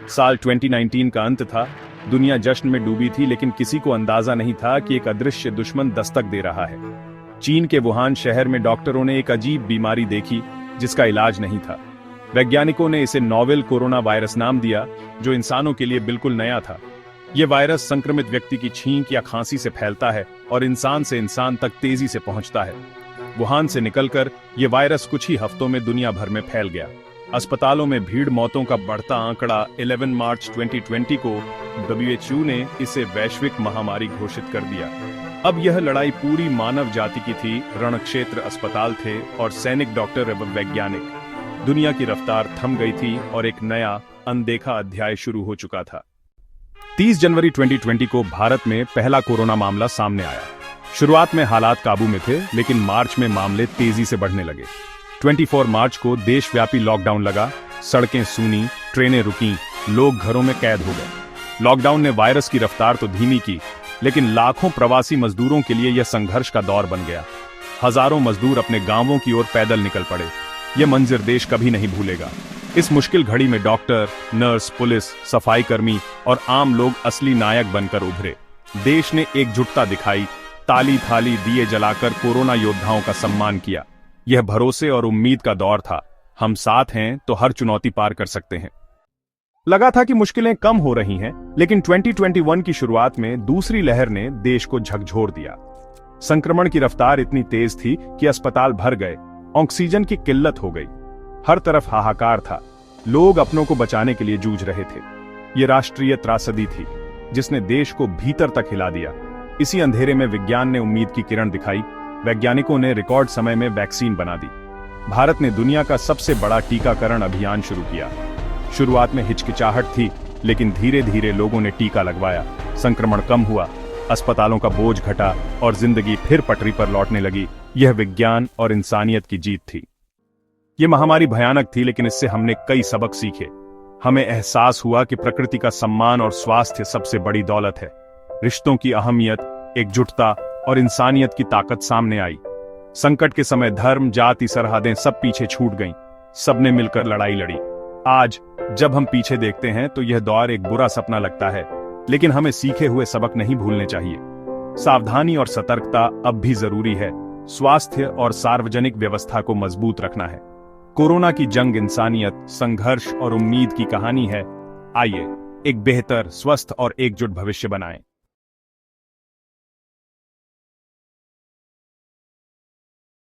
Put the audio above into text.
साल 2019 का अंत था। दुनिया जश्न में डूबी थी, लेकिन किसी को अंदाजा नहीं था कि एक अदृश्य दुश्मन दस्तक दे रहा है। चीन के वुहान शहर में डॉक्टरों ने एक अजीब बीमारी देखी जिसका इलाज नहीं था। वैज्ञानिकों ने इसे नोवेल कोरोना वायरस नाम दिया, जो इंसानों के लिए बिल्कुल नया था। यह वायरस संक्रमित व्यक्ति की छींक या खांसी से फैलता है और इंसान से इंसान तक तेजी से पहुंचता है। वुहान से निकलकर यह वायरस कुछ ही हफ्तों में दुनिया भर में फैल गया। अस्पतालों में भीड़, मौतों का बढ़ता आंकड़ा। 11 मार्च 2020 को WHO ने इसे वैश्विक महामारी घोषित कर दिया। अब यह लड़ाई पूरी मानव जाति की थी। रणक्षेत्र अस्पताल थे और सैनिक, डॉक्टर एवं वैज्ञानिक। दुनिया की रफ्तार थम गई थी और एक नया अनदेखा अध्याय शुरू हो चुका था। 30 जनवरी 2020 को भारत में पहला कोरोना मामला सामने आया। शुरुआत में हालात काबू में थे, लेकिन मार्च में मामले तेजी से बढ़ने लगे। 24 मार्च को देशव्यापी लॉकडाउन लगा। सड़कें सूनी, ट्रेनें रुकीं, लोग घरों में कैद हो गए। लॉकडाउन ने वायरस की रफ्तार तो धीमी की, लेकिन लाखों प्रवासी मजदूरों के लिए यह संघर्ष का दौर बन गया। हजारों मजदूर अपने गांवों की ओर पैदल निकल पड़े। यह मंजर देश कभी नहीं भूलेगा। इस मुश्किल घड़ी में डॉक्टर, नर्स, पुलिस, सफाई कर्मी और आम लोग असली नायक बनकर उभरे। देश ने एकजुटता दिखाई, ताली थाली दिए जलाकर कोरोना योद्धाओं का सम्मान किया। यह भरोसे और उम्मीद का दौर था। हम साथ हैं तो हर चुनौती पार कर सकते हैं। लगा था कि मुश्किलें कम हो रही हैं, लेकिन 2021 की शुरुआत में दूसरी लहर ने देश को झकझोर दिया। संक्रमण की रफ्तार इतनी तेज थी कि अस्पताल भर गए, ऑक्सीजन की किल्लत हो गई। हर तरफ हाहाकार था। लोग अपनों को बचाने के लिए जूझ रहे थे। यह राष्ट्रीय त्रासदी थी जिसने देश को भीतर तक हिला दिया। इसी अंधेरे में विज्ञान ने उम्मीद की किरण दिखाई। वैज्ञानिकों ने रिकॉर्ड समय में वैक्सीन बना दी। भारत ने दुनिया का सबसे बड़ा टीकाकरण अभियान शुरू किया। शुरुआत में हिचकिचाहट थी, लेकिन धीरे धीरे लोगों ने टीका लगवाया। संक्रमण कम हुआ, अस्पतालों का बोझ घटा और जिंदगी फिर पटरी पर लौटने लगी। यह विज्ञान और इंसानियत की जीत थी। यह महामारी भयानक थी, लेकिन इससे हमने कई सबक सीखे। हमें एहसास हुआ कि प्रकृति का सम्मान और स्वास्थ्य सबसे बड़ी दौलत है। रिश्तों की अहमियत, एकजुटता और इंसानियत की ताकत सामने आई। संकट के समय धर्म, जाति, सरहदें सब पीछे छूट गईं। सबने मिलकर लड़ाई लड़ी। आज जब हम पीछे देखते हैं तो यह दौर एक बुरा सपना लगता है, लेकिन हमें सीखे हुए सबक नहीं भूलने चाहिए। सावधानी और सतर्कता अब भी जरूरी है। स्वास्थ्य और सार्वजनिक व्यवस्था को मजबूत रखना है। कोरोना की जंग इंसानियत, संघर्ष और उम्मीद की कहानी है। आइए एक बेहतर, स्वस्थ और एकजुट भविष्य बनाएं।